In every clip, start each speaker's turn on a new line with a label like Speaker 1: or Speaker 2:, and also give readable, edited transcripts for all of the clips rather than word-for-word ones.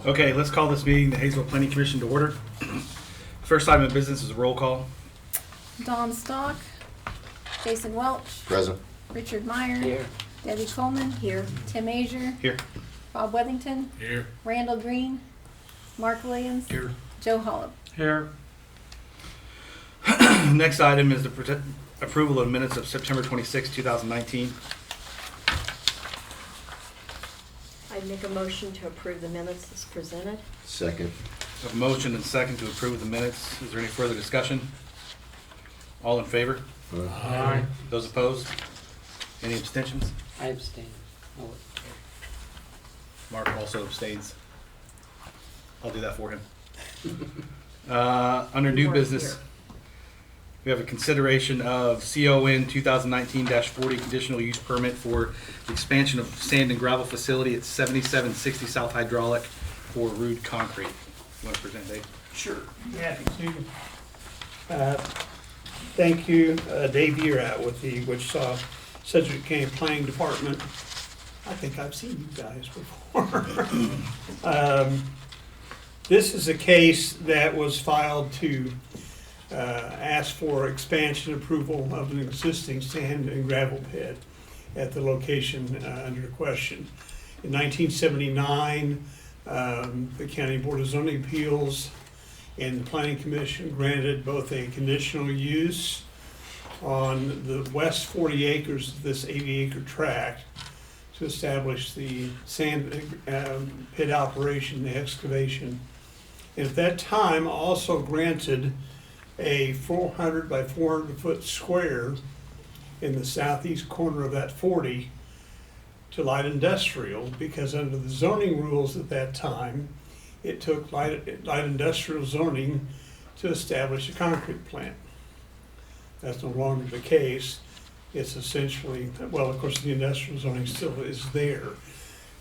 Speaker 1: Okay, let's call this meeting the Haysville Planning Commission to order. First item of business is a roll call.
Speaker 2: Don Stock, Jason Welch,
Speaker 3: Present.
Speaker 2: Richard Meyer,
Speaker 4: Here.
Speaker 2: Debbie Coleman, here, Tim Azier,
Speaker 1: Here.
Speaker 2: Bob Wethington,
Speaker 4: Here.
Speaker 2: Randall Green, Mark Williams,
Speaker 4: Here.
Speaker 2: Joe Hollop.
Speaker 1: Here. Next item is the approval of minutes of September 26, 2019.
Speaker 5: I'd make a motion to approve the minutes as presented.
Speaker 3: Second.
Speaker 1: A motion and second to approve the minutes. Is there any further discussion? All in favor?
Speaker 4: Aye.
Speaker 1: Those opposed? Any abstentions?
Speaker 4: I abstain. Oh,
Speaker 1: Mark also abstains. I'll do that for him. Under new
Speaker 5: Mark
Speaker 1: business,
Speaker 5: here.
Speaker 1: we have a consideration of CON 2019-40 conditional use permit for the expansion of sand and gravel facility at 7760 South Hydraulic for Rude Concrete. You want to present, Dave?
Speaker 6: Sure, happy to. Thank you, Dave Yearout with the Wichita Sedgwick County Planning Department. I think I've seen you guys before. This is a case that was filed to ask for expansion approval of an existing sand and gravel pit at the location under question. In 1979, the County Board of Zoning Appeals and the Planning Commission granted both a conditional use on the west 40 acres of this 80-acre tract to establish the sand pit operation, the excavation. And at that time, also granted a 400 by 400 foot square in the southeast corner of that 40 to light industrial, because under the zoning rules at that time, it took light industrial zoning to establish a concrete plant. That's no longer the case. It's essentially, well, of course, the industrial zoning still is there.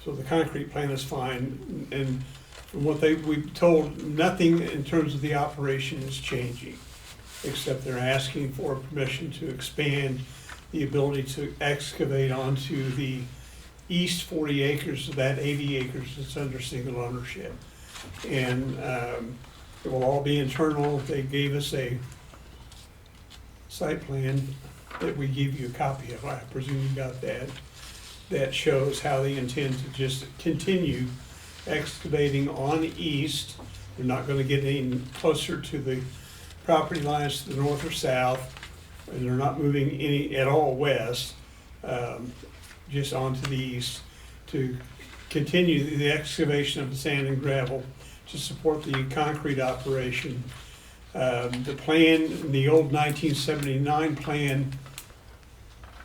Speaker 6: So the concrete plant is fine. And from what we've told, nothing in terms of the operation is changing, except they're asking for permission to expand the ability to excavate onto the east 40 acres of that 80 acres that's under single ownership. And it will all be internal. They gave us a site plan that we give you a copy of. I presume you got that. That shows how they intend to just continue excavating on east. They're not going to get any closer to the property lines to the north or south, and they're not moving any at all west, just onto the east to continue the excavation of the sand and gravel to support the concrete operation. The plan, the old 1979 plan,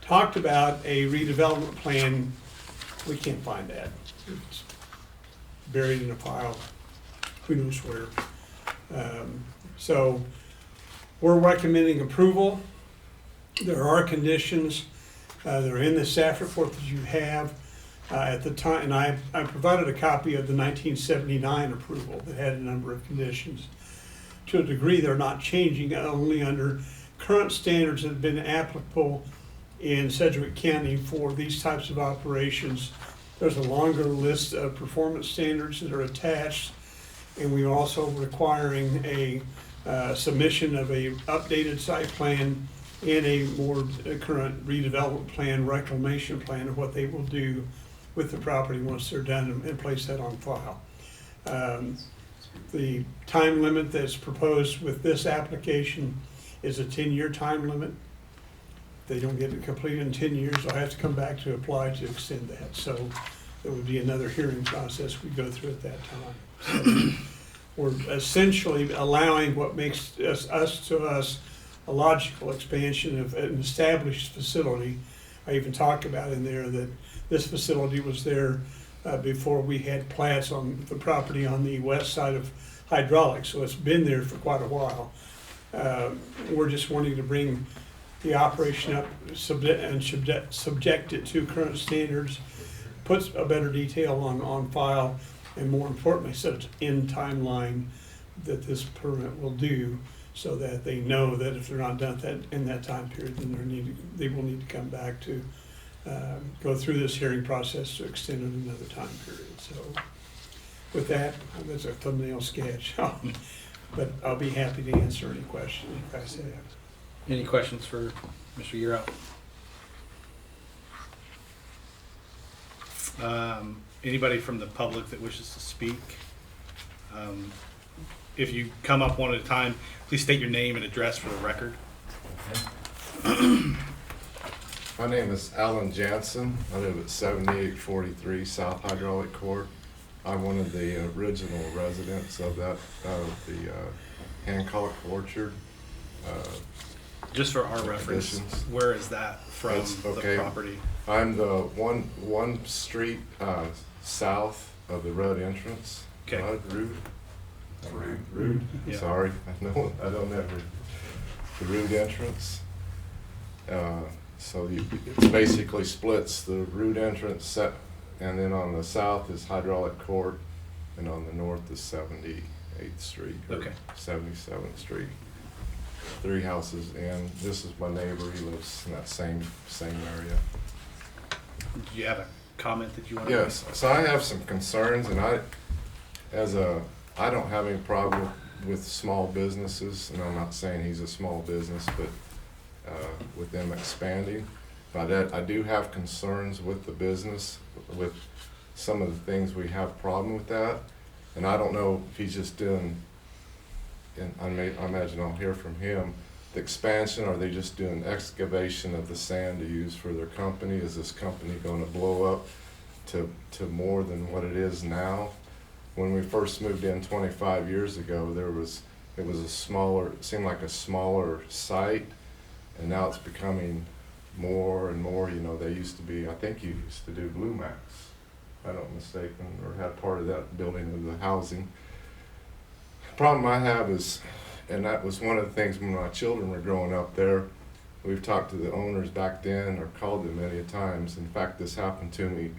Speaker 6: talked about a redevelopment plan. We can't find that. It's buried in a file, who knows where. So we're recommending approval. There are conditions. They're in the staff report that you have. At the time, and I provided a copy of the 1979 approval that had a number of conditions. To a degree, they're not changing, only under current standards that have been applicable in Sedgwick County for these types of operations. There's a longer list of performance standards that are attached, and we're also requiring a submission of a updated site plan and a more current redevelopment plan, reclamation plan of what they will do with the property once they're done, and place that on file. The time limit that's proposed with this application is a 10-year time limit. If they don't get it completed in 10 years, I'll have to come back to apply to extend that. So it would be another hearing process we go through at that time. So we're essentially allowing what makes us a logical expansion of an established facility. I even talked about in there that this facility was there before we had plats on the property on the west side of hydraulics, so it's been there for quite a while. We're just wanting to bring the operation up and subject it to current standards, puts a better detail on file, and more importantly, set an end timeline that this permit will do, so that they know that if they're not done that in that time period, then they will need to come back to go through this hearing process to extend it another time period. So with that, that's a thumbnail sketch. But I'll be happy to answer any questions you guys have.
Speaker 1: Any questions for Mr. Yearout? Anybody from the public that wishes to speak? If you come up one at a time, please state your name and address for the record.
Speaker 3: My name is Alan Jansen. I live at 7843 South Hydraulic Court. I'm one of the original residents of the Hancock Orchard.
Speaker 1: Just for our reference,
Speaker 3: Additions.
Speaker 1: where is that from
Speaker 3: That's
Speaker 1: the
Speaker 3: okay.
Speaker 1: property?
Speaker 3: I'm the one street south of the road entrance.
Speaker 1: Okay.
Speaker 3: Road.
Speaker 1: Yeah.
Speaker 3: Sorry, I don't have the road entrance. So it basically splits the root entrance set, and then on the south is Hydraulic Court, and on the north is 78th Street, or
Speaker 1: Okay.
Speaker 3: 77th Street. 3 houses in. This is my neighbor. He lives in that same area.
Speaker 1: Do you have a comment that you want to make?
Speaker 3: Yes. So I have some concerns, and I don't have any problem with small businesses, and I'm not saying he's a small business, but with them expanding. But I do have concerns with the business, with some of the things we have problem with that. And I don't know if he's just doing, and I imagine I'll hear from him, the expansion, or are they just doing excavation of the sand to use for their company? Is this company going to blow up to more than what it is now? When we first moved in 25 years ago, it was a smaller, it seemed like a smaller site, and now it's becoming more and more. You know, they used to be, I think you used to do Blue Max, if I'm not mistaken, or had part of that building of the housing. Problem I have is, and that was one of the things when my children were growing up there, we've talked to the owners back then, or called them many times. In fact, this happened to me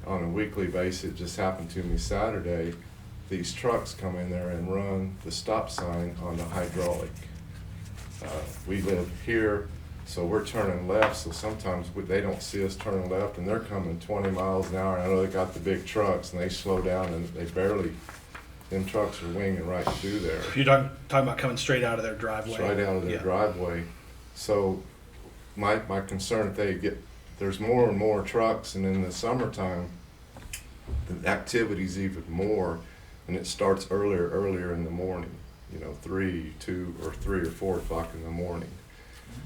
Speaker 3: on a weekly basis. It just happened to me Saturday. These trucks come in there and run the stop sign on the hydraulic. We live here, so we're turning left, so sometimes they don't see us turning left, and they're coming 20 miles an hour. I know they got the big trucks, and they slow down, and they barely, them trucks are winging right through there.
Speaker 1: You're talking about coming straight out of their driveway.
Speaker 3: Right out of their
Speaker 1: Yeah.
Speaker 3: driveway. So my concern, if there's more and more trucks, and in the summertime, the activity's even more, and it starts earlier in the morning, 3 or 4 o'clock in the morning,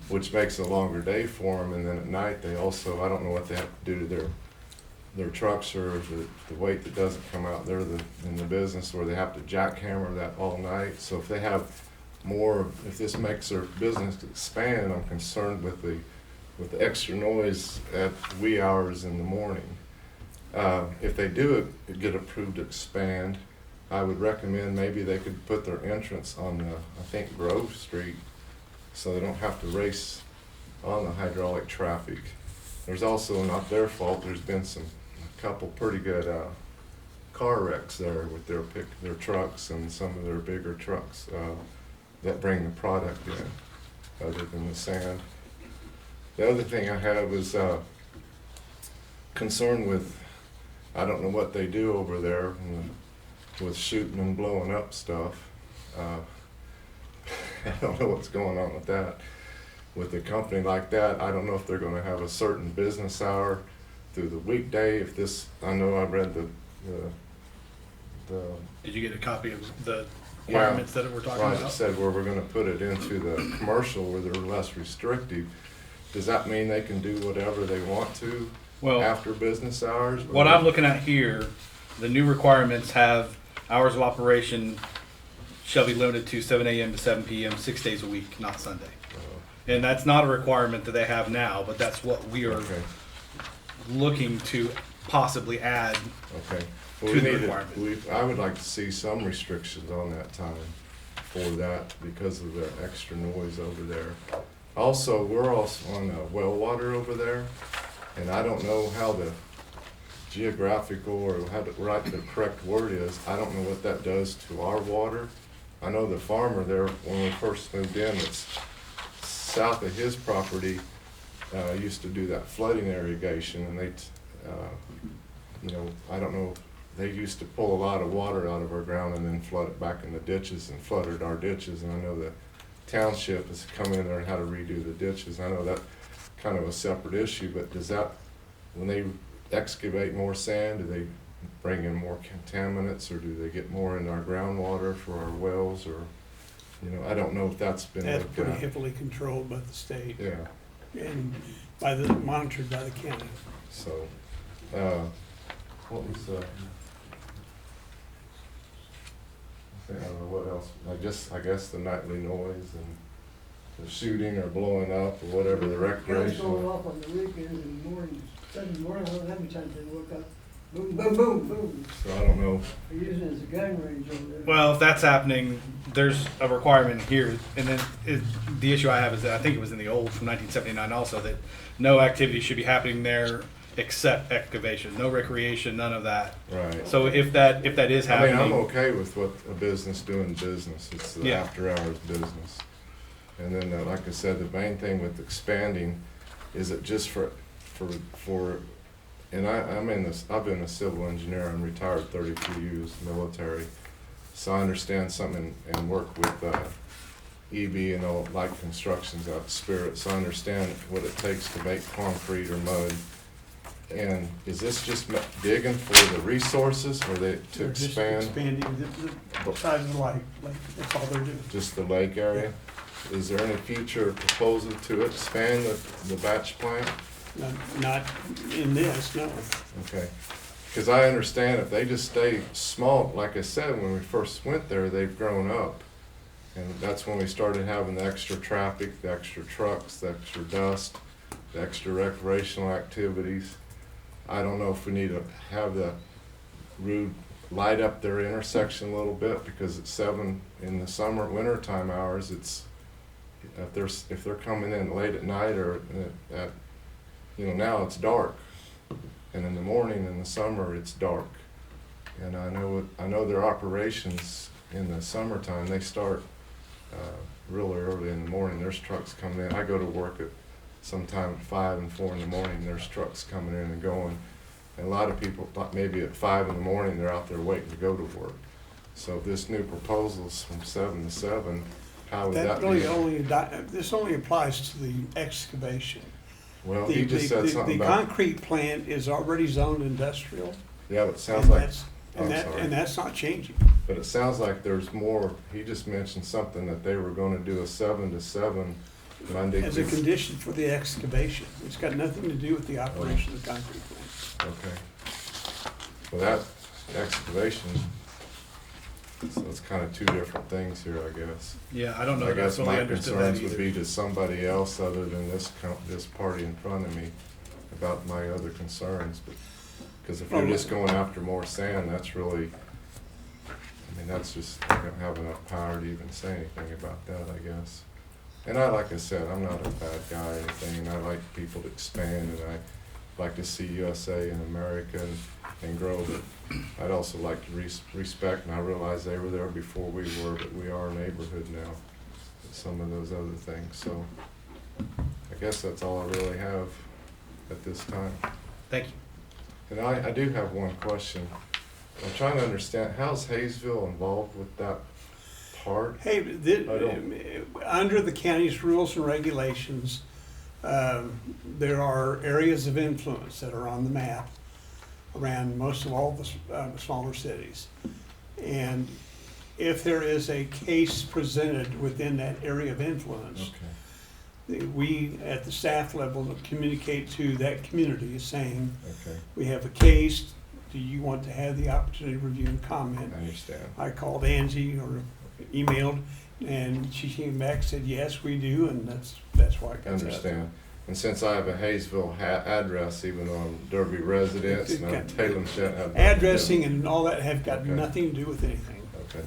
Speaker 3: which makes a longer day for them. And then at night, they also, I don't know what they have to do to their trucks, or the weight that doesn't come out. They're in the business where they have to jackhammer that all night. So if they have more, if this makes their business expand, I'm concerned with the extra noise at wee hours in the morning. If they do get approved to expand, I would recommend maybe they could put their entrance on I think Grove Street, so they don't have to race on the hydraulic traffic. There's also, not their fault, there's been a couple pretty good car wrecks there with their trucks and some of their bigger trucks that bring the product in, other than the sand. The other thing I have is concern with, I don't know what they do over there with shooting and blowing up stuff. I don't know what's going on with that. With a company like that, I don't know if they're going to have a certain business hour through the weekday. I know I read the
Speaker 1: Did you get a copy of the requirements that we're talking
Speaker 3: right,
Speaker 1: about?
Speaker 3: it said where we're going to put it into the commercial where they're less restrictive. Does that mean they can do whatever they want to after business hours?
Speaker 1: What I'm looking at here, the new requirements have hours of operation shall be limited to 7 a.m. to 7 p.m. 6 days a week, not Sunday. And that's not a requirement that they have now, but that's what we are looking to possibly add
Speaker 3: Well,
Speaker 1: to the requirement.
Speaker 3: I would like to see some restrictions on that time for that because of the extra noise over there. Also, we're also on well water over there, and I don't know how the geographical or how the correct word is. I don't know what that does to our water. I know the farmer there, when we first moved in, it's south of his property, used to do that flooding irrigation, and they, I don't know they used to pull a lot of water out of our ground and then flood it back in the ditches and flooded our ditches. And I know the township has come in there and how to redo the ditches. I know that kind of a separate issue, but does that, when they excavate more sand, do they bring in more contaminants, or do they get more in our groundwater for our wells, or, you know, I don't know if that's been
Speaker 6: That's
Speaker 3: looked
Speaker 6: pretty
Speaker 3: at.
Speaker 6: heavily controlled by the state
Speaker 3: Yeah,
Speaker 6: and monitored by the county.
Speaker 3: so, what was, I don't know what else, I guess the nightly noise and the shooting or blowing up or whatever, the
Speaker 7: Guns going
Speaker 3: recreational.
Speaker 7: off on the weekends and mornings, Sunday morning, I don't know how many times they woke up, boom, boom, boom, boom.
Speaker 3: So I don't know,
Speaker 7: They're using it as a gun range over there.
Speaker 1: Well, if that's happening, there's a requirement here, and then the issue I have is that I think it was in the old from 1979 also, that no activity should be happening there except excavation, no recreation, none of that.
Speaker 3: right.
Speaker 1: So if that is
Speaker 3: I mean,
Speaker 1: happening,
Speaker 3: I'm okay with what a business doing business, it's the
Speaker 1: Yeah.
Speaker 3: after hours business. And then, like I said, the main thing with expanding, is it just for, and I've been a civil engineer, I'm retired 32 years military. So I understand something and work with, EB and all light constructions out of Spirit, so I understand what it takes to make concrete or mud. And is this just digging for the resources, or to
Speaker 6: They're just
Speaker 3: expand
Speaker 6: expanding the size of the lake, that's all they're doing.
Speaker 3: just the lake area? Is there any future proposal to expand the batch plant?
Speaker 6: Not in this, no.
Speaker 3: Okay, because I understand if they just stay small, like I said, when we first went there, they've grown up. And that's when we started having the extra traffic, the extra trucks, the extra dust, the extra recreational activities. I don't know if we need to have the road light up their intersection a little bit, because it's 7 in the summer, winter time hours, it's, if they're coming in late at night or at, you know, now it's dark. And in the morning, in the summer, it's dark. And I know their operations in the summertime, they start really early in the morning. There's trucks coming in. I go to work at sometime 5 and 4 in the morning. There's trucks coming in and going. And a lot of people thought maybe at 5 in the morning they're out there waiting to go to work. So if this new proposal's from 7 to 7, how would that
Speaker 6: That
Speaker 3: be?
Speaker 6: really this only applies to the excavation.
Speaker 3: Well, he just said something
Speaker 6: The
Speaker 3: about,
Speaker 6: concrete plant is already zoned industrial.
Speaker 3: yeah, but it sounds
Speaker 6: and
Speaker 3: like,
Speaker 6: that's-
Speaker 3: I'm sorry.
Speaker 6: And that's not changing.
Speaker 3: But it sounds like there's more. He just mentioned something that they were gonna do a 7 to 7 Monday
Speaker 6: As a
Speaker 3: through.
Speaker 6: condition for the excavation. It's got nothing to do with the operation of the concrete plant.
Speaker 3: Okay. Well, that excavation, so it's kind of two different things here, I guess.
Speaker 1: yeah, I don't know
Speaker 3: I
Speaker 1: if I
Speaker 3: guess
Speaker 1: fully
Speaker 3: my
Speaker 1: understood that
Speaker 3: concerns would
Speaker 1: either.
Speaker 3: be to somebody else other than this party in front of me about my other concerns, but, because if you're just going after more sand, that's really, I mean, that's just, I don't have enough power to even say anything about that, I guess. And like I said, I'm not a bad guy or anything, and I like people to expand, and I like to see USA and America and grow, but I'd also like to respect, and I realize they were there before we were, but we are a neighborhood now, with some of those other things, so I guess that's all I really have at this time.
Speaker 1: Thank you.
Speaker 3: And I do have one question. I'm trying to understand, how's Haysville involved with that part?
Speaker 6: Hey,
Speaker 3: I don't-
Speaker 6: under the county's rules and regulations, there are areas of influence that are on the map around most of all the smaller cities. And if there is a case presented within that area of influence,
Speaker 3: Okay,
Speaker 6: we at the staff level communicate to that community saying,
Speaker 3: okay,
Speaker 6: we have a case, do you want to have the opportunity to review and comment?
Speaker 3: I understand.
Speaker 6: I called Angie or emailed, and she came back and said, yes, we do, and that's why it
Speaker 3: I
Speaker 6: comes out.
Speaker 3: understand. And since I have a Haysville address, even though I'm Derby resident, and I'm Taylor Shed.
Speaker 6: Addressing and all that have got
Speaker 3: Okay.
Speaker 6: nothing to do with anything.
Speaker 3: Okay.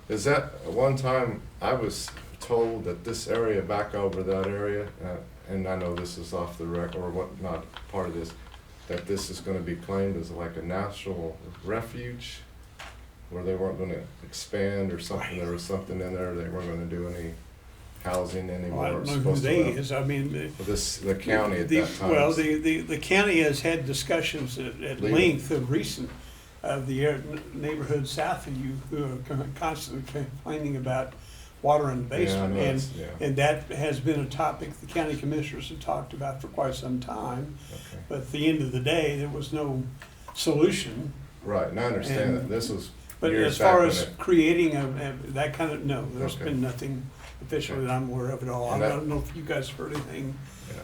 Speaker 3: Is that, one time, I was told that this area back over that area, and I know this is off the record, or what, not part of this, that this is gonna be claimed as like a natural refuge, where they weren't gonna expand or something, there was something in there, they weren't gonna do any housing anymore.
Speaker 6: Well, I don't
Speaker 3: It's
Speaker 6: know who
Speaker 3: supposed to
Speaker 6: they
Speaker 3: have-
Speaker 6: is, I mean,
Speaker 3: The county at that time.
Speaker 6: Well, the county has had discussions at
Speaker 3: Legal.
Speaker 6: length of recent of the neighborhood south of you who are constantly complaining about water in the basement.
Speaker 3: know
Speaker 6: And,
Speaker 3: it's- yeah.
Speaker 6: and that has been a topic the county commissioners have talked about for quite some time.
Speaker 3: Okay.
Speaker 6: But at the end of the day, there was no solution.
Speaker 3: Right, and I understand
Speaker 6: And-
Speaker 3: that this was
Speaker 6: But
Speaker 3: years
Speaker 6: as
Speaker 3: back
Speaker 6: far
Speaker 3: when
Speaker 6: as
Speaker 3: it-
Speaker 6: creating that kind of, no, there's
Speaker 3: Okay.
Speaker 6: been nothing official that I'm aware of at all. I
Speaker 3: And that-
Speaker 6: don't know if you guys heard anything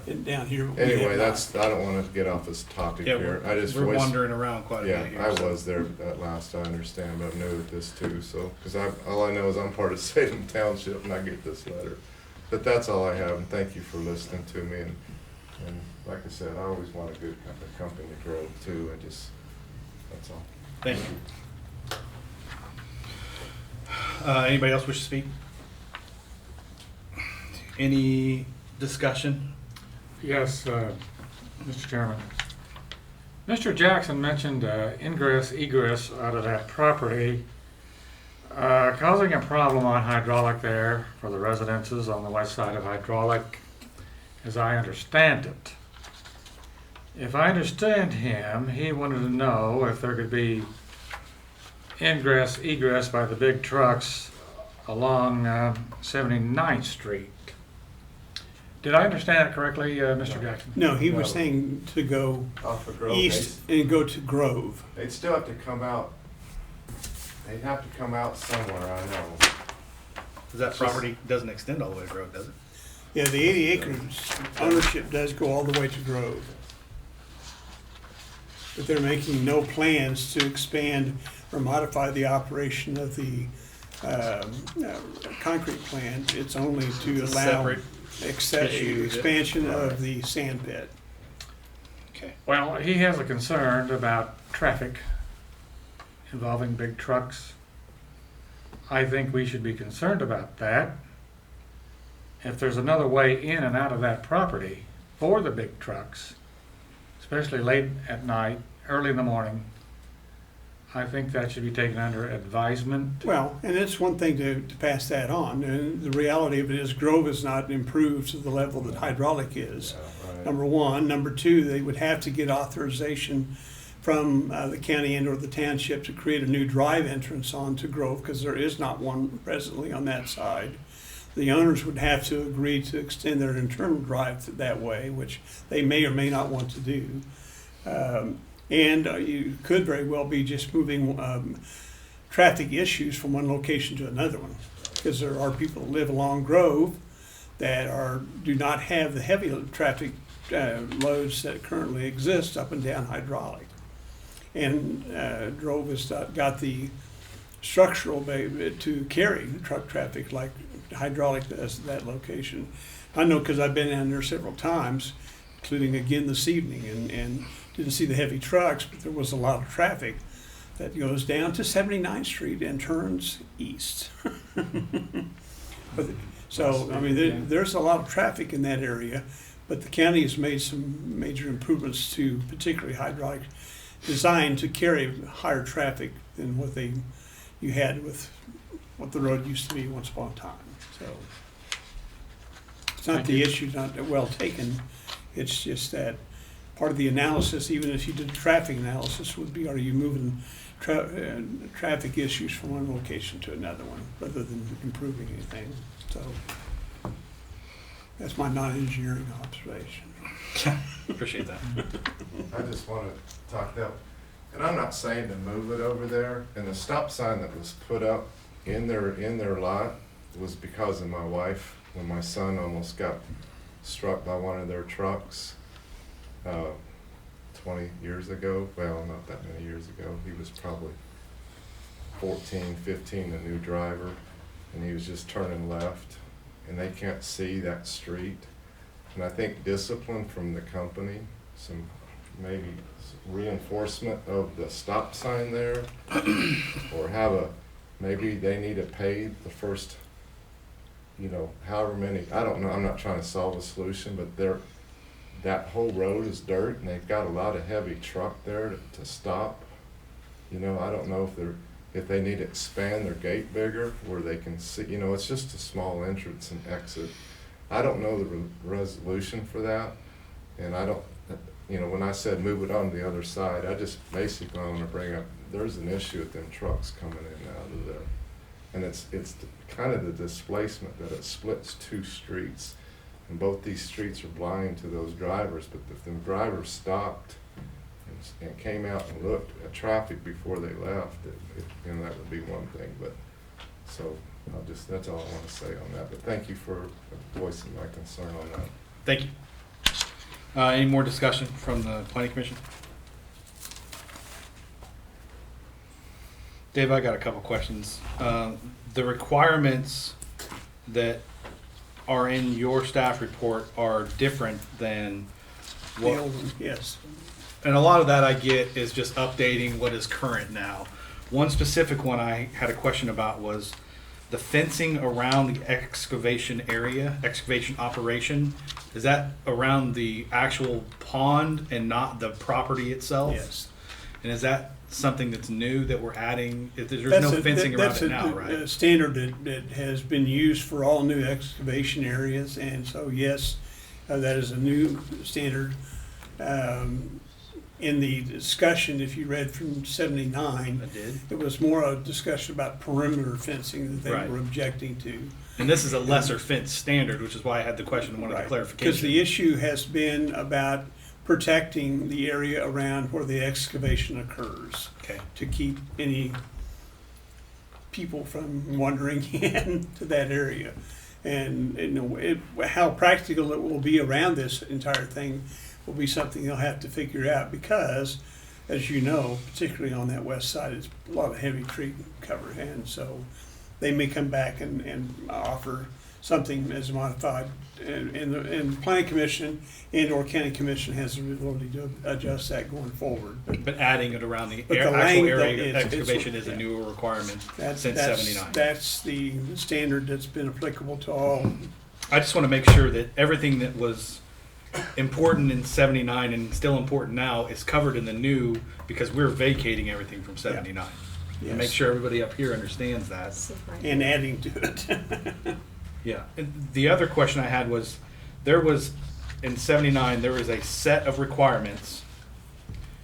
Speaker 3: yeah.
Speaker 6: down here. But we have
Speaker 3: Anyway,
Speaker 6: not.
Speaker 3: I don't wanna get off this topic
Speaker 1: Yeah,
Speaker 3: here. I just
Speaker 1: we're
Speaker 3: voiced-
Speaker 1: wandering around quite a
Speaker 3: Yeah,
Speaker 1: bit here.
Speaker 3: I
Speaker 1: so-
Speaker 3: was there at last, I understand, but I'm new at this too, so, cause all I know is I'm part of Salem Township and I get this letter. But that's all I have, and thank you for listening to me, and like I said, I always want a good company to grow too, that's all.
Speaker 1: Thank you. Anybody else wish to speak? Any discussion?
Speaker 8: Yes, Mr. Chairman. Mr. Jackson mentioned ingress, egress out of that property, causing a problem on hydraulic there for the residences on the west side of hydraulic, as I understand it. If I understand him, he wanted to know if there could be ingress, egress by the big trucks along 79th Street. Did I understand that correctly, Mr. Jackson?
Speaker 6: No, he was
Speaker 3: No.
Speaker 6: saying to go
Speaker 3: Off of Grove,
Speaker 6: east and go to Grove.
Speaker 3: they'd still have to come out, they'd have to come out somewhere, I know.
Speaker 1: Because that property doesn't extend all the way to Grove, does it?
Speaker 6: Yeah, the 80 acres ownership does go all the way to Grove. But they're making no plans to expand or modify the operation of the concrete plant. It's only to
Speaker 1: It's a
Speaker 6: allow
Speaker 1: separate issue, is it?
Speaker 6: expansion
Speaker 3: Right.
Speaker 6: of the sand pit.
Speaker 1: Okay.
Speaker 8: Well, he has a concern about traffic involving big trucks. I think we should be concerned about that. If there's another way in and out of that property for the big trucks, especially late at night, early in the morning, I think that should be taken under advisement.
Speaker 6: Well, and it's one thing to pass that on. And the reality of it is Grove is not improved to the level that hydraulic is.
Speaker 3: Yeah, right.
Speaker 6: Number one. Number two, they would have to get authorization from the county and or the township to create a new drive entrance onto Grove, because there is not one presently on that side. The owners would have to agree to extend their internal drive that way, which they may or may not want to do. And you could very well be just moving traffic issues from one location to another one, because there are people that live along Grove that do not have the heavy traffic loads that currently exist up and down hydraulic. And Grove has got the structural to carry truck traffic like hydraulic does at that location. I know because I've been down there several times, including again this evening, and didn't see the heavy trucks, but there was a lot of traffic that goes down to 79th Street and turns east. So, I mean, there's a lot of traffic in that area, but the county has made some major improvements to particularly hydraulic designed to carry higher traffic than what you had with what the road used to be once upon a time. So it's not the issue's not well taken, it's just that part of the analysis, even if you did a traffic analysis, would be, are you moving traffic issues from one location to another one, rather than improving anything? So that's my non-engineering observation.
Speaker 1: Appreciate that.
Speaker 3: I just want to talk that, and I'm not saying to move it over there, and the stop sign that was put up in their lot was because of my wife, when my son almost got struck by one of their trucks 20 years ago. Well, not that many years ago. He was probably 14, 15, a new driver, and he was just turning left, and they can't see that street. And I think discipline from the company, some maybe reinforcement of the stop sign there, or maybe they need to pay the first, however many, I don't know, I'm not trying to solve a solution, but that whole road is dirt, and they've got a lot of heavy truck there to stop. I don't know if they need to expand their gate bigger where they can see, it's just a small entrance and exit. I don't know the resolution for that, and you know, when I said move it on the other side, I just basically want to bring up, there's an issue with them trucks coming in and out of there. And it's kind of the displacement that it splits two streets. And both these streets are blind to those drivers, but if them drivers stopped and came out and looked at traffic before they left, you know, that would be one thing. But, so, that's all I want to say on that. But thank you for voicing my concern on that.
Speaker 1: Thank you. Any more discussion from the planning commission? Dave, I got a couple questions. The requirements that are in your staff report are different than
Speaker 6: The
Speaker 1: what,
Speaker 6: old one, yes.
Speaker 1: and a lot of that I get is just updating what is current now. One specific one I had a question about was the fencing around the excavation area, excavation operation. Is that around the actual pond and not the property itself?
Speaker 6: Yes.
Speaker 1: And is that something that's new that we're adding? There's
Speaker 6: That's
Speaker 1: no fencing around
Speaker 6: that's
Speaker 1: it now,
Speaker 6: a
Speaker 1: right?
Speaker 6: standard that has been used for all new excavation areas, and so yes, that is a new standard. In the discussion, if you read from 79,
Speaker 1: I did.
Speaker 6: it was more a discussion about perimeter fencing that they
Speaker 1: Right.
Speaker 6: were objecting to.
Speaker 1: And this is a lesser fence standard, which is why I had the question and wanted
Speaker 6: Right.
Speaker 1: clarification.
Speaker 6: Because the issue has been about protecting the area around where the excavation occurs,
Speaker 1: Okay.
Speaker 6: to keep any people from wandering into that area. And, you know, how practical it will be around this entire thing will be something they'll have to figure out, because, as you know, particularly on that west side, it's a lot of heavy tree cover, and so they may come back and offer something as modified. And the planning commission and/or county commission has the ability to adjust that going forward.
Speaker 1: But adding it around the
Speaker 6: But the
Speaker 1: actual
Speaker 6: lang-
Speaker 1: area of
Speaker 6: it's-
Speaker 1: excavation is a
Speaker 6: yeah.
Speaker 1: newer requirement
Speaker 6: That's,
Speaker 1: since
Speaker 6: that's,
Speaker 1: 79.
Speaker 6: that's the standard that's been applicable to all.
Speaker 1: I just want to make sure that everything that was important in 79 and still important now is covered in the new, because we're vacating everything from 79. And make
Speaker 6: Yes.
Speaker 1: sure everybody up here understands that.
Speaker 6: And adding to it.
Speaker 1: Yeah. And the other question I had was, there was, in 79, there was a set of requirements,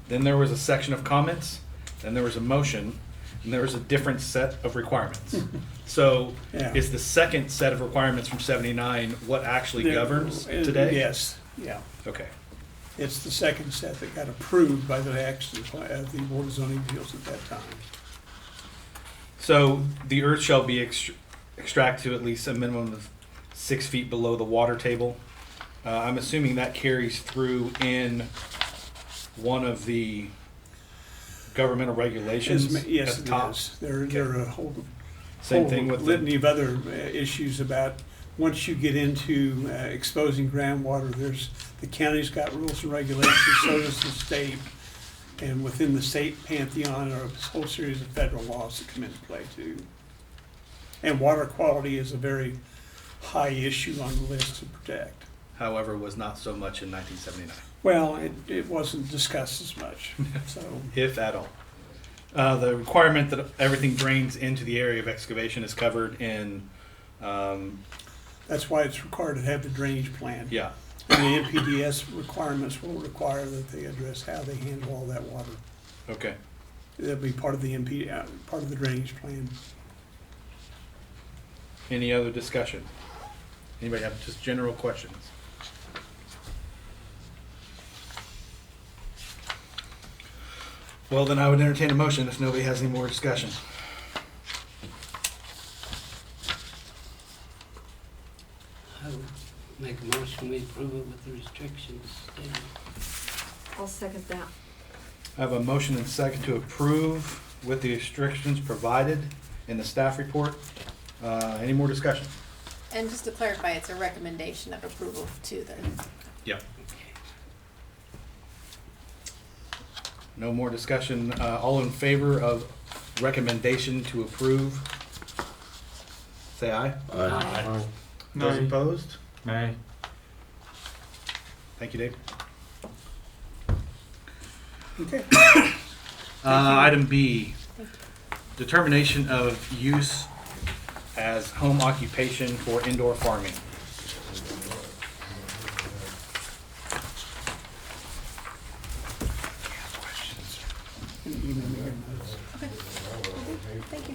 Speaker 1: then there was a section of comments, then there was a motion, and there was a different set of requirements. So
Speaker 6: Yeah.
Speaker 1: is the second set of requirements from 79 what actually governs today?
Speaker 6: Yes, yeah.
Speaker 1: Okay.
Speaker 6: It's the second set that got approved by the the Board of Zoning Appeals at that time.
Speaker 1: So the earth shall be extracted to at least a minimum of 6 feet below the water table. I'm assuming that carries through in one of the governmental regulations
Speaker 6: Yes,
Speaker 1: at
Speaker 6: it
Speaker 1: the top.
Speaker 6: is. There are a whole
Speaker 1: Same thing with
Speaker 6: litany
Speaker 1: the,
Speaker 6: of other issues about, once you get into exposing groundwater, the county's got rules and regulations, so does the state. And within the state pantheon are a whole series of federal laws that come into play too. And water quality is a very high issue on the list to protect.
Speaker 1: however, was not so much in 1979,
Speaker 6: Well, it wasn't discussed as much, so.
Speaker 1: if at all. The requirement that everything drains into the area of excavation is covered in,
Speaker 6: That's why it's required to have the drainage plan.
Speaker 1: yeah,
Speaker 6: And the NPDS requirements will require that they address how they handle all that water.
Speaker 1: okay.
Speaker 6: That'll be part of the part of the drainage plan.
Speaker 1: Any other discussion? Anybody have just general questions? Well, then I would entertain a motion if nobody has any more discussion.
Speaker 4: I would make a motion, we approve it with the restrictions stated.
Speaker 5: I'll second that.
Speaker 1: I have a motion and second to approve with the restrictions provided in the staff report. Any more discussion?
Speaker 2: And just to clarify, it's a recommendation of approval to the,
Speaker 1: Yep. No more discussion. All in favor of recommendation to approve? Say aye.
Speaker 2: Aye.
Speaker 1: Those
Speaker 8: Nay.
Speaker 1: opposed?
Speaker 8: Nay.
Speaker 1: Thank you, Dave.
Speaker 6: Okay.
Speaker 1: Item B, determination of use as home occupation for indoor farming.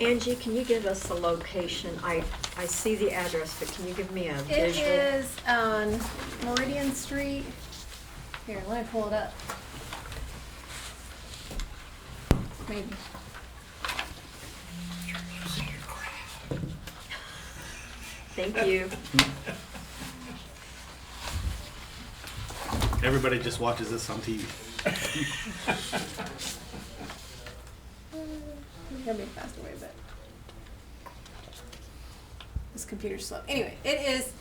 Speaker 5: Angie, can you give us the location? I see the address, but can you give me a
Speaker 2: It
Speaker 5: visual?
Speaker 2: is on Meridian Street. Here, let me pull it up. Maybe.
Speaker 5: Thank you.
Speaker 1: Everybody just watches this on TV.
Speaker 2: Gotta be faster way, but this computer's slow. Anyway, it is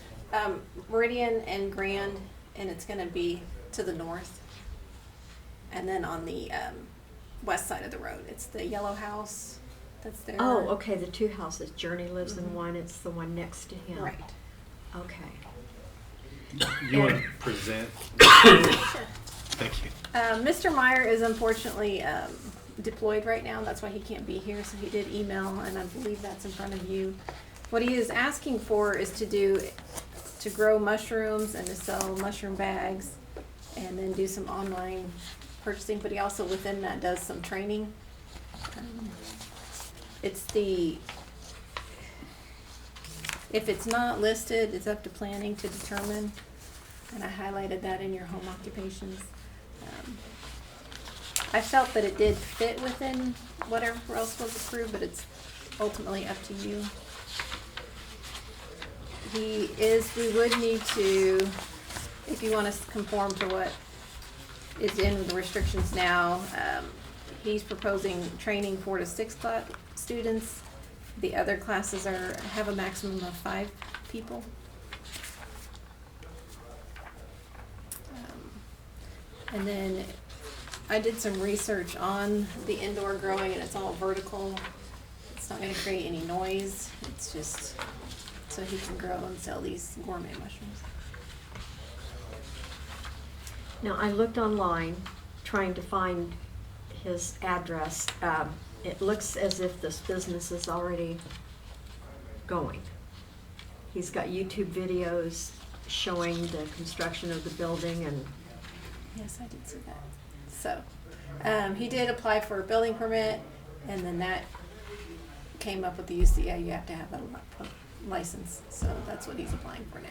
Speaker 2: Meridian and Grand, and it's gonna be to the north. And then on the west side of the road, it's the yellow house that's there.
Speaker 5: Oh, okay, the two houses. Journey lives in one, it's the one next to him.
Speaker 2: Right.
Speaker 5: Okay.
Speaker 1: You want to present? Thank you.
Speaker 2: Mr. Meyer is unfortunately deployed right now. That's why he can't be here. So he did email, and I believe that's in front of you. What he is asking for is to grow mushrooms and to sell mushroom bags, and then do some online purchasing. But he also within that does some training. If it's not listed, it's up to planning to determine. And I highlighted that in your home occupations. I felt that it did fit within whatever else was approved, but it's ultimately up to you. We would need to, if you want to conform to what is in the restrictions now, he's proposing training 4 to 6 students. The other classes have a maximum of 5 people. And then I did some research on the indoor growing, and it's all vertical. It's not going to create any noise. It's just so he can grow and sell these gourmet mushrooms.
Speaker 5: Now, I looked online trying to find his address. It looks as if this business is already going. He's got YouTube videos showing the construction of the building and
Speaker 2: Yes, I did see that. So, he did apply for a building permit, and then that came up with the use. Yeah, you have to have a license, so that's what he's applying for now.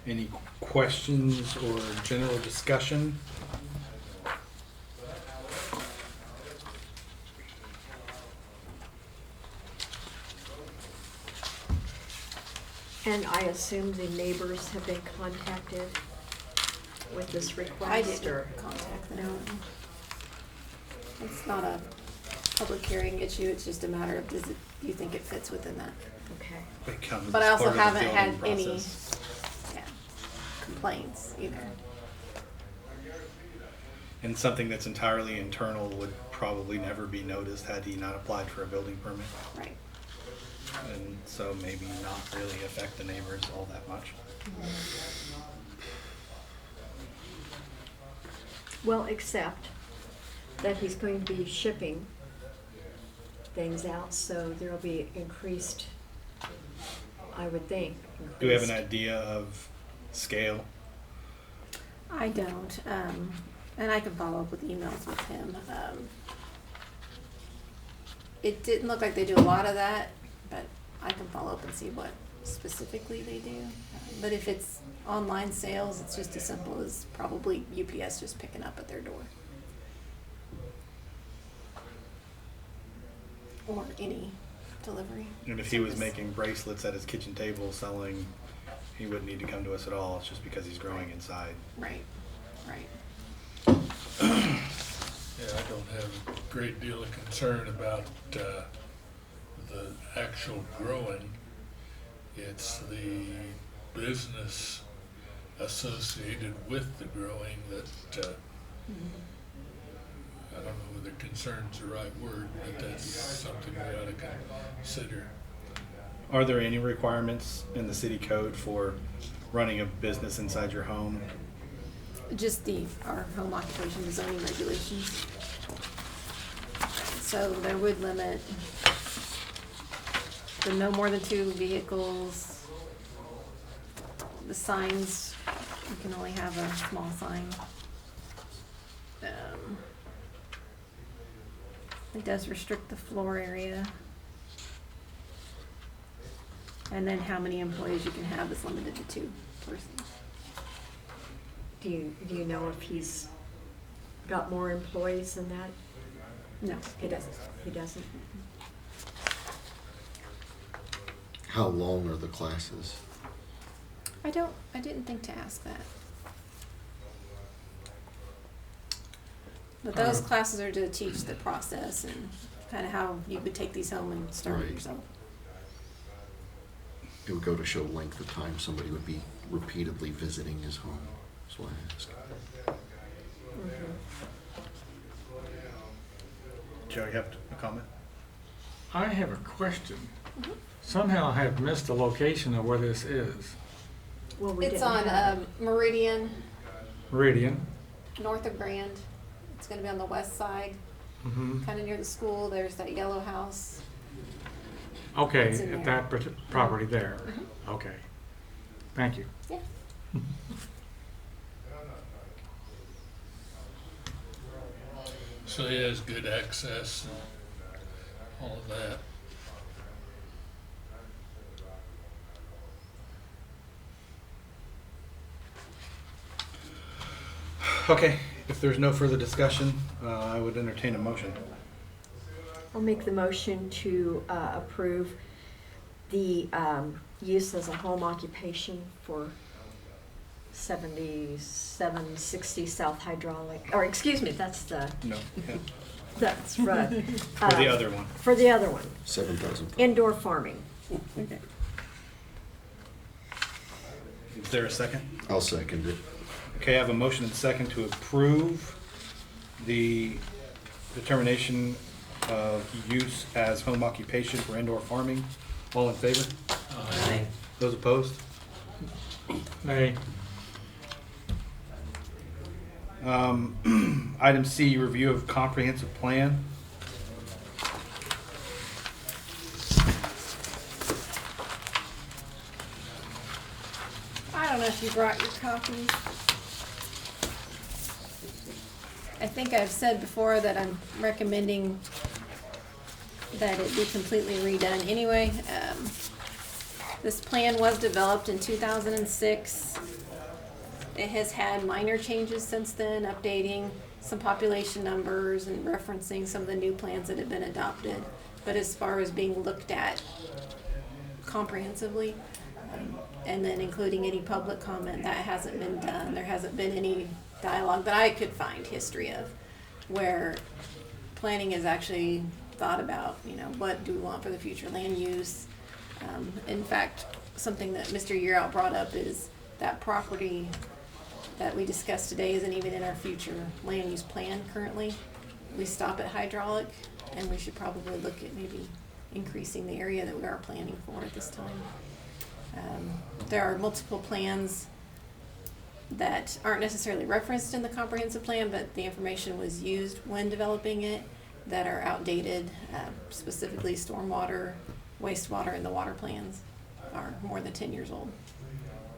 Speaker 1: Any questions or general discussion?
Speaker 5: I assume the neighbors have been contacted with this request?
Speaker 2: I didn't contact them. It's not a public hearing issue, it's just a matter of do you think it fits within that?
Speaker 5: Okay.
Speaker 1: It comes
Speaker 2: But I
Speaker 1: as
Speaker 2: also
Speaker 1: part of the
Speaker 2: haven't
Speaker 1: building
Speaker 2: had any
Speaker 1: process.
Speaker 2: complaints either.
Speaker 1: And something that's entirely internal would probably never be noticed had he not applied for a building permit.
Speaker 2: Right.
Speaker 1: And so maybe not really affect the neighbors all that much.
Speaker 5: Well, except that he's going to be shipping things out, so there'll be increased, I would think.
Speaker 1: Do we have an
Speaker 5: increased-
Speaker 1: idea of scale?
Speaker 2: I don't, and I can follow up with emails with him. It didn't look like they do a lot of that, but I can follow up and see what specifically they do. But if it's online sales, it's just as simple as probably UPS just picking up at their door. Or any delivery.
Speaker 1: And if he was
Speaker 2: service.
Speaker 1: making bracelets at his kitchen table selling, he wouldn't need to come to us at all. It's just because he's growing inside.
Speaker 2: Right, right.
Speaker 9: Yeah, I don't have a great deal of concern about the actual growing. It's the business associated with the growing that, I don't know whether concern's the right word, but that's something we ought to consider.
Speaker 1: Are there any requirements in the city code for running a business inside your home?
Speaker 2: Just our home occupation zoning regulations. So there would limit the no more than 2 vehicles. The signs, you can only have a small sign. It does restrict the floor area. And then how many employees you can have is limited to 2 persons.
Speaker 5: Do you know if he's got more employees than that?
Speaker 2: No, it doesn't.
Speaker 5: He doesn't?
Speaker 10: How long are the classes?
Speaker 2: I didn't think to ask that. But those classes are to teach the process and kind of how you would take these home and start it
Speaker 10: Right.
Speaker 2: yourself.
Speaker 10: It would go to show length of time somebody would be repeatedly visiting his home. That's why I asked.
Speaker 1: Joe, you have a comment?
Speaker 8: I have a question. Somehow I have missed the location of where this is.
Speaker 5: Well, we
Speaker 2: It's
Speaker 5: didn't
Speaker 2: on
Speaker 5: have-
Speaker 2: Meridian,
Speaker 8: Meridian.
Speaker 2: north of Grand. It's gonna be on the west side,
Speaker 8: Mm-hmm.
Speaker 2: kind of near the school. There's that yellow house.
Speaker 8: Okay,
Speaker 2: It's in
Speaker 8: at
Speaker 2: there.
Speaker 8: that property there. Okay. Thank you.
Speaker 2: Yeah.
Speaker 9: So he has good access and all of that.
Speaker 1: Okay, if there's no further discussion, I would entertain a motion.
Speaker 5: I'll make the motion to approve the use as a home occupation for 7760 South Hydraulic, or excuse me, that's the,
Speaker 1: No. Yeah.
Speaker 5: that's right.
Speaker 1: For the other one.
Speaker 5: For the other one,
Speaker 10: 7,000.
Speaker 5: indoor farming.
Speaker 2: Okay.
Speaker 1: Is there a second?
Speaker 10: I'll second it.
Speaker 1: Okay, I have a motion and second to approve the determination of use as home occupation for indoor farming. All in favor?
Speaker 4: Aye.
Speaker 1: Those opposed?
Speaker 8: Nay.
Speaker 1: Item C, review of comprehensive plan.
Speaker 2: I don't know if you brought your copies. I think I've said before that I'm recommending that it be completely redone anyway. This plan was developed in 2006. It has had minor changes since then, updating some population numbers and referencing some of the new plans that have been adopted. But as far as being looked at comprehensively, and then including any public comment, that hasn't been done. There hasn't been any dialogue that I could find history of where planning is actually thought about, you know, what do we want for the future land use. In fact, something that Mr. Yearout brought up is that property that we discussed today isn't even in our future land use plan currently. We stop at hydraulic, and we should probably look at maybe increasing the area that we are planning for at this time. There are multiple plans that aren't necessarily referenced in the comprehensive plan, but the information was used when developing it that are outdated, specifically stormwater, wastewater, and the water plans are more than 10 years old.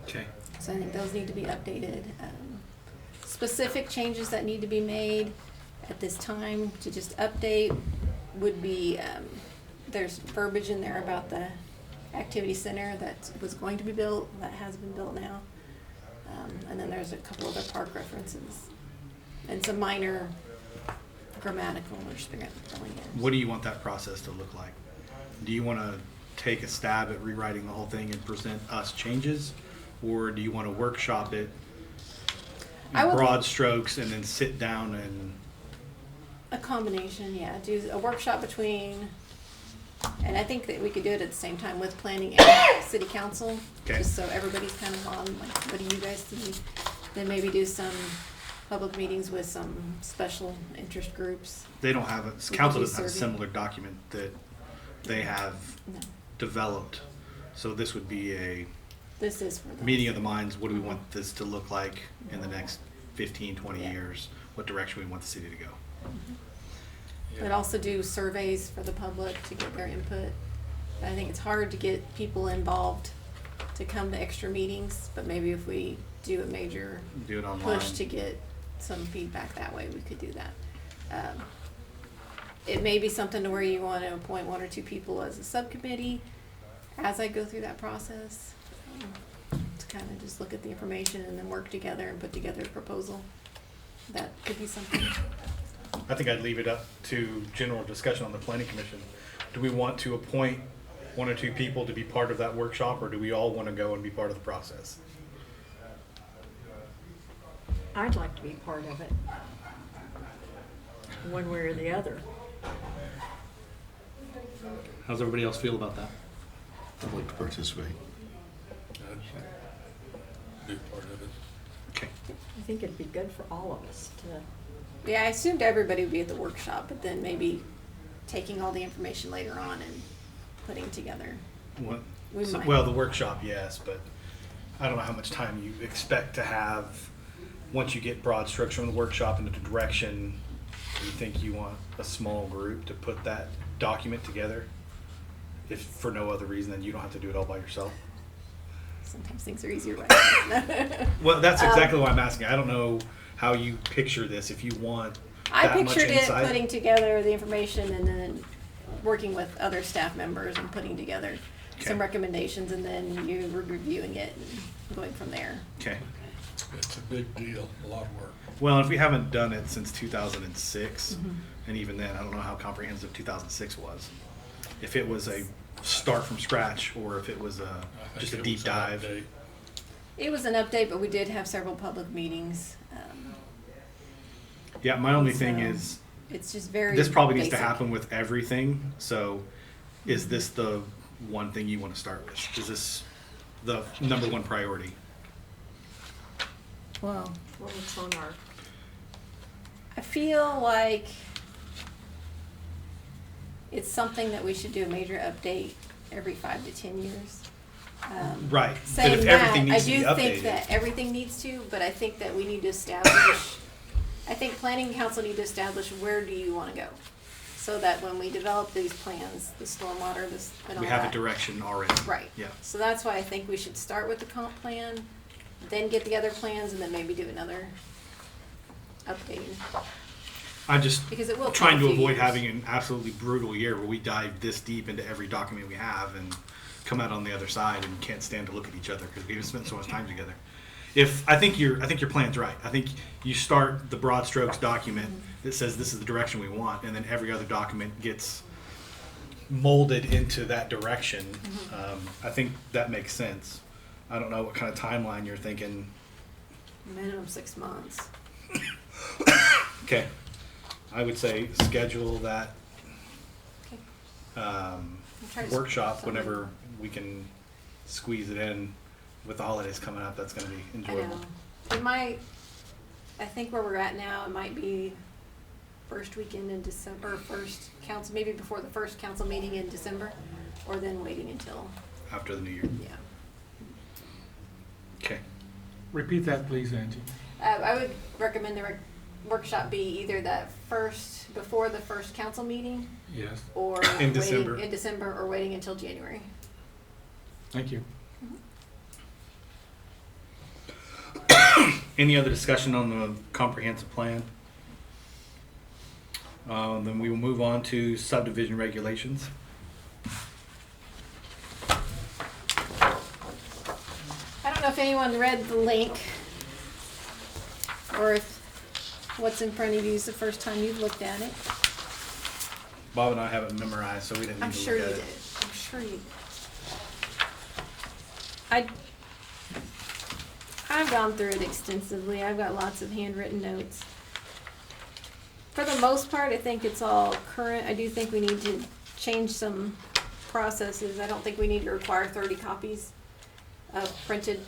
Speaker 1: Okay.
Speaker 2: So I think those need to be updated. Specific changes that need to be made at this time to just update would be, there's verbiage in there about the activity center that was going to be built, that has been built now. And then there's a couple other park references and some minor grammatical or spelling errors.
Speaker 1: What do you want that process to look like? Do you want to take a stab at rewriting the whole thing and present us changes? Or do you want to workshop it
Speaker 2: I
Speaker 1: in
Speaker 2: would-
Speaker 1: broad strokes and then sit down and,
Speaker 2: A combination, yeah. Do a workshop between, and I think that we could do it at the same time with planning and city council.
Speaker 1: Okay.
Speaker 2: Just so everybody's kind of on, like, what do you guys think? Then maybe do some public meetings with some special interest groups.
Speaker 1: they don't have,
Speaker 2: We
Speaker 1: council
Speaker 2: could do
Speaker 1: doesn't have a
Speaker 2: survey.
Speaker 1: similar document that they have
Speaker 2: No,
Speaker 1: developed. So this would be a
Speaker 2: this is for them.
Speaker 1: meeting of the minds. What do we want this to look like in the next 15, 20
Speaker 2: Yeah.
Speaker 1: years? What direction we want the city to go?
Speaker 2: But also do surveys for the public to get their input. I think it's hard to get people involved to come to extra meetings, but maybe if we do a major
Speaker 1: Do it online.
Speaker 2: push to get some feedback that way, we could do that. It may be something to where you want to appoint 1 or 2 people as a subcommittee as I go through that process. To kind of just look at the information and then work together and put together a proposal. That could be something.
Speaker 1: I think I'd leave it up to general discussion on the planning commission. Do we want to appoint 1 or 2 people to be part of that workshop, or do we all want to go and be part of the process?
Speaker 5: I'd like to be part of it, one way or the other.
Speaker 1: How's everybody else feel about that?
Speaker 10: I'd like to participate.
Speaker 9: I'd be part of it.
Speaker 1: Okay.
Speaker 5: I think it'd be good for all of us to,
Speaker 2: Yeah, I assumed everybody would be at the workshop, but then maybe taking all the information later on and putting together.
Speaker 1: What?
Speaker 2: We might.
Speaker 1: Well, the workshop, yes, but I don't know how much time you expect to have once you get broad strokes from the workshop into the direction. Do you think you want a small group to put that document together? If for no other reason than you don't have to do it all by yourself?
Speaker 2: Sometimes things are easier right.
Speaker 1: Well, that's exactly why I'm asking. I don't know how you picture this. If you want
Speaker 2: I
Speaker 1: that much
Speaker 2: pictured it
Speaker 1: insight.
Speaker 2: putting together the information and then working with other staff members and putting together some
Speaker 1: Okay.
Speaker 2: recommendations, and then you were reviewing it and going from there.
Speaker 1: Okay.
Speaker 9: It's a big deal, a lot of work.
Speaker 1: Well, if we haven't done it since 2006,
Speaker 2: Mm-hmm.
Speaker 1: and even then, I don't know how comprehensive 2006 was. If it was a start from scratch, or if it was
Speaker 9: I think
Speaker 1: just a
Speaker 9: it
Speaker 1: deep
Speaker 9: was an
Speaker 1: dive.
Speaker 9: update.
Speaker 2: It was an update, but we did have several public meetings.
Speaker 1: Yeah, my only thing
Speaker 2: So,
Speaker 1: is,
Speaker 2: It's just very
Speaker 1: this probably needs to
Speaker 2: basic.
Speaker 1: happen with everything. So, is this the one thing you want to start with? Is this the number 1 priority?
Speaker 2: Well,
Speaker 5: well, it's on our,
Speaker 2: I feel like it's something that we should do a major update every 5 to 10 years.
Speaker 1: Right. But
Speaker 2: Saying
Speaker 1: if
Speaker 2: that,
Speaker 1: everything
Speaker 2: I
Speaker 1: needs to
Speaker 2: do
Speaker 1: be
Speaker 2: think
Speaker 1: updated,
Speaker 2: that everything needs to, but I think that we need to establish, I think planning council need to establish where do you want to go? So that when we develop these plans, the stormwater, this, and all
Speaker 1: we have a
Speaker 2: that.
Speaker 1: direction already.
Speaker 2: Right.
Speaker 1: Yeah.
Speaker 2: So that's why I think we should start with the comp plan, then get the other plans, and then maybe do another updating.
Speaker 1: I'm just
Speaker 2: Because it will take
Speaker 1: trying
Speaker 2: a
Speaker 1: to
Speaker 2: few
Speaker 1: avoid
Speaker 2: years.
Speaker 1: having an absolutely brutal year where we dive this deep into every document we have and come out on the other side and can't stand to look at each other because we've spent so much time together. I think your plan's right. I think you start the broad strokes document that says this is the direction we want, and then every other document gets molded into that direction. I think that makes sense. I don't know what kind of timeline you're thinking.
Speaker 2: Minimum 6 months.
Speaker 1: Okay, I would say schedule that
Speaker 2: Okay. I'll try to
Speaker 1: workshop
Speaker 2: something.
Speaker 1: whenever we can squeeze it in. With the holidays coming up, that's going to be
Speaker 2: I
Speaker 1: enjoyable.
Speaker 2: know. It might, I think where we're at now, it might be first weekend in December, first council, maybe before the first council meeting in December, or then waiting until,
Speaker 1: After the new year.
Speaker 2: yeah.
Speaker 1: Okay.
Speaker 8: Repeat that, please, Angie.
Speaker 2: I would recommend the workshop be either before the first council meeting,
Speaker 8: Yes,
Speaker 2: or
Speaker 1: In December.
Speaker 2: waiting in December, or waiting until January.
Speaker 8: thank you.
Speaker 1: Any other discussion on the comprehensive plan? Then we will move on to subdivision regulations.
Speaker 2: I don't know if anyone read the link, or if what's in front of you is the first time you've looked at it.
Speaker 1: Bob and I have it memorized, so we didn't
Speaker 2: I'm
Speaker 1: need to
Speaker 2: sure you
Speaker 1: look at
Speaker 2: did.
Speaker 1: it.
Speaker 2: I'm sure you did. I've gone through it extensively. I've got lots of handwritten notes. For the most part, I think it's all current. I do think we need to change some processes. I don't think we need to require 30 copies of printed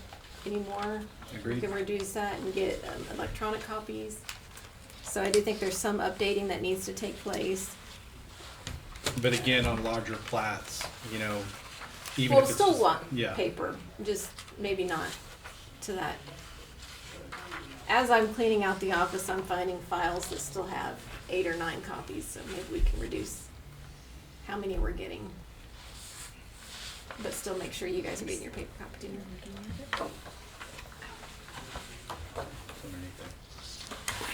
Speaker 2: anymore.
Speaker 1: Agreed.
Speaker 2: We can reduce that and get electronic copies. So I do think there's some updating that needs to take place.
Speaker 1: But again, on larger plats, even
Speaker 2: We'll
Speaker 1: if it's
Speaker 2: still
Speaker 1: just-
Speaker 2: want
Speaker 1: yeah.
Speaker 2: paper, just maybe not to that. As I'm cleaning out the office, I'm finding files that still have 8 or 9 copies, so maybe we can reduce how many we're getting. But still make sure you guys are getting your paper copy too.
Speaker 1: Underneath there.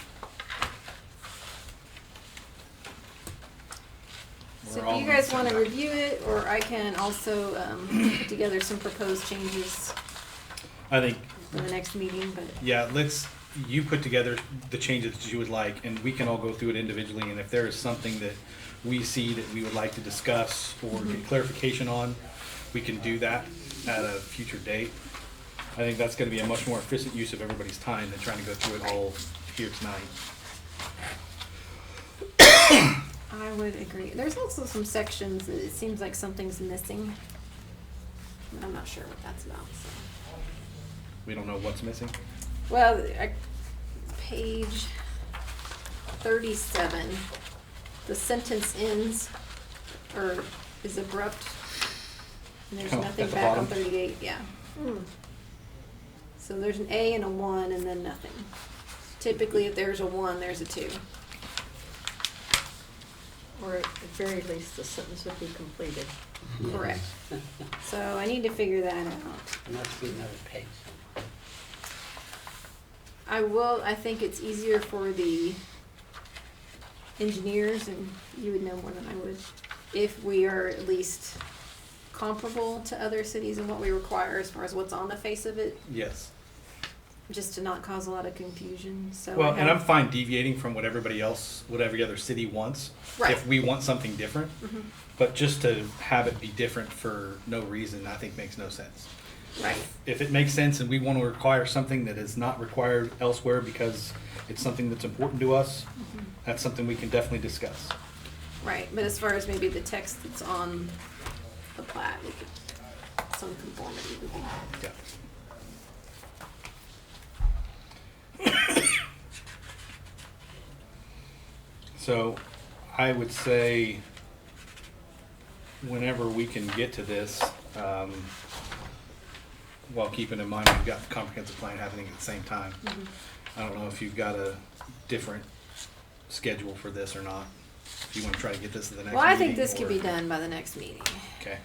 Speaker 2: So
Speaker 1: we're all
Speaker 2: if you
Speaker 1: on the
Speaker 2: guys
Speaker 1: same
Speaker 2: wanna
Speaker 1: dock.
Speaker 2: review it, or I can also, put together some proposed changes
Speaker 1: I think,
Speaker 2: for the next meeting, but
Speaker 1: yeah, you put together the changes that you would like, and we can all go through it individually, and if there is something that we see that we would like to discuss or get clarification on, we can do that at a future date. I think that's gonna be a much more efficient use of everybody's time than trying to go through it all here tonight.
Speaker 2: I would agree. There's also some sections that it seems like something's missing. I'm not sure what that's about, so.
Speaker 1: We don't know what's missing.
Speaker 2: Well, page 37, the sentence ends, or is abrupt, and there's
Speaker 1: Oh,
Speaker 2: nothing
Speaker 1: at the
Speaker 2: back on
Speaker 1: bottom?
Speaker 2: 38, yeah. So there's an A and a 1 and then nothing. Typically, if there's a 1, there's a 2.
Speaker 5: Or at the very least, the sentence would be completed.
Speaker 2: Correct. So I need to figure that out.
Speaker 4: Must be another page.
Speaker 2: I think it's easier for the engineers, and you would know more than I would, if we are at least comparable to other cities and what we require as far as what's on the face of it,
Speaker 1: Yes.
Speaker 2: just to not cause a lot of confusion, so.
Speaker 1: Well,
Speaker 2: I
Speaker 1: and I'm
Speaker 2: have-
Speaker 1: fine deviating from what everybody else, what every other city wants.
Speaker 2: Right.
Speaker 1: If we want something different,
Speaker 2: Mhm.
Speaker 1: but just to have it be different for no reason, I think makes no sense.
Speaker 2: Right,
Speaker 1: If it makes sense and we want to require something that is not required elsewhere because it's something that's important to us, that's something we can definitely discuss.
Speaker 2: right, but as far as maybe the text that's on the plat, we could, some conformity would be.
Speaker 1: Yeah. So I would say whenever we can get to this, while keeping in mind we've got the comprehensive plan happening at the same time. I don't know if you've got a different schedule for this or not. If you want to try to get this to the next
Speaker 2: Well,
Speaker 1: meeting.
Speaker 2: I think this could
Speaker 1: or-
Speaker 2: be done by the next meeting.
Speaker 1: Okay.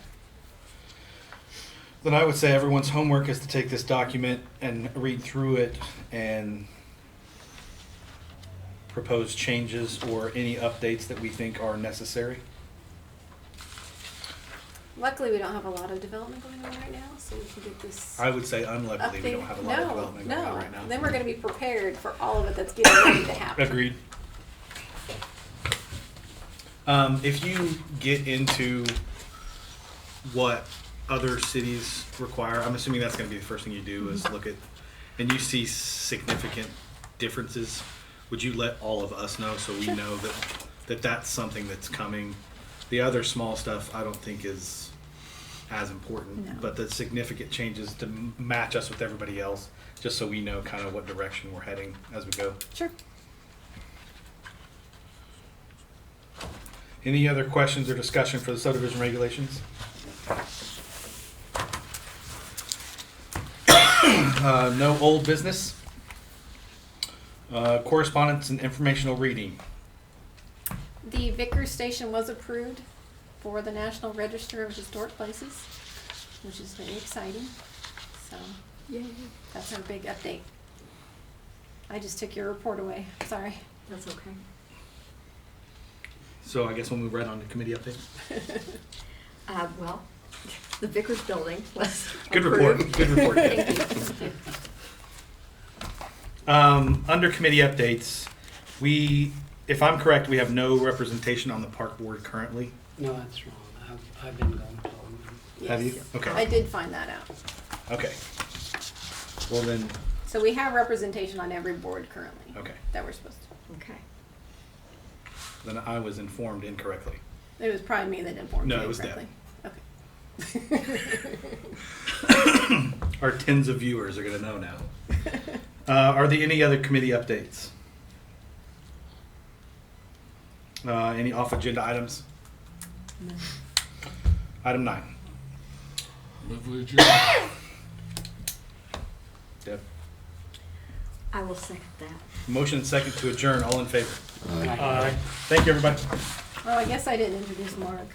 Speaker 1: Then I would say everyone's homework is to take this document and read through it and propose changes or any updates that we think are necessary.
Speaker 2: Luckily, we don't have a lot of development going on right now, so we can get this.
Speaker 1: I would say unluckily we
Speaker 2: updated.
Speaker 1: don't have a lot of development going on right now.
Speaker 2: No, then we're gonna be prepared for all of it that's getting ready to happen.
Speaker 1: Agreed. If you get into what other cities require, I'm assuming that's gonna be the first thing you do is look at, and you see significant differences, would you let all of us know so we
Speaker 2: Sure.
Speaker 1: know that that's something that's coming? The other small stuff I don't think is as important,
Speaker 2: No.
Speaker 1: but the significant changes to match us with everybody else, just so we know kind of what direction we're heading as we go.
Speaker 2: Sure.
Speaker 1: Any other questions or discussion for the subdivision regulations? No old business. Correspondence and informational reading.
Speaker 2: The Vickers Station was approved for the National Register of Historic Places, which is very exciting. So
Speaker 5: Yay.
Speaker 2: that's our big update. I just took your report away. Sorry.
Speaker 5: That's okay.
Speaker 1: So I guess we'll move right on to committee update.
Speaker 5: Well, the Vickers building was
Speaker 1: Good report,
Speaker 5: approved.
Speaker 1: good report.
Speaker 5: Thank you.
Speaker 1: Under committee updates, if I'm correct, we have no representation on the park board currently.
Speaker 4: No, that's wrong. I've been going to them.
Speaker 1: Have you?
Speaker 2: Yes.
Speaker 1: Okay.
Speaker 2: I did find that out.
Speaker 1: Okay. Well then,
Speaker 2: So we have representation on every board currently.
Speaker 1: okay.
Speaker 2: That we're supposed to.
Speaker 5: Okay.
Speaker 1: Then I was informed incorrectly.
Speaker 2: It was probably me that informed you
Speaker 1: No, it was Deb.
Speaker 2: correctly. Okay.
Speaker 1: Our tens of viewers are gonna know now. Are there any other committee updates? Any off-agenda items?
Speaker 2: No.
Speaker 1: Item 9.
Speaker 9: Move we adjourn.
Speaker 1: Deb.
Speaker 5: I will second that.
Speaker 1: Motion and second to adjourn. All in favor?
Speaker 10: Aye.
Speaker 1: Thank you, everybody.
Speaker 2: Oh, I guess I didn't introduce Mark.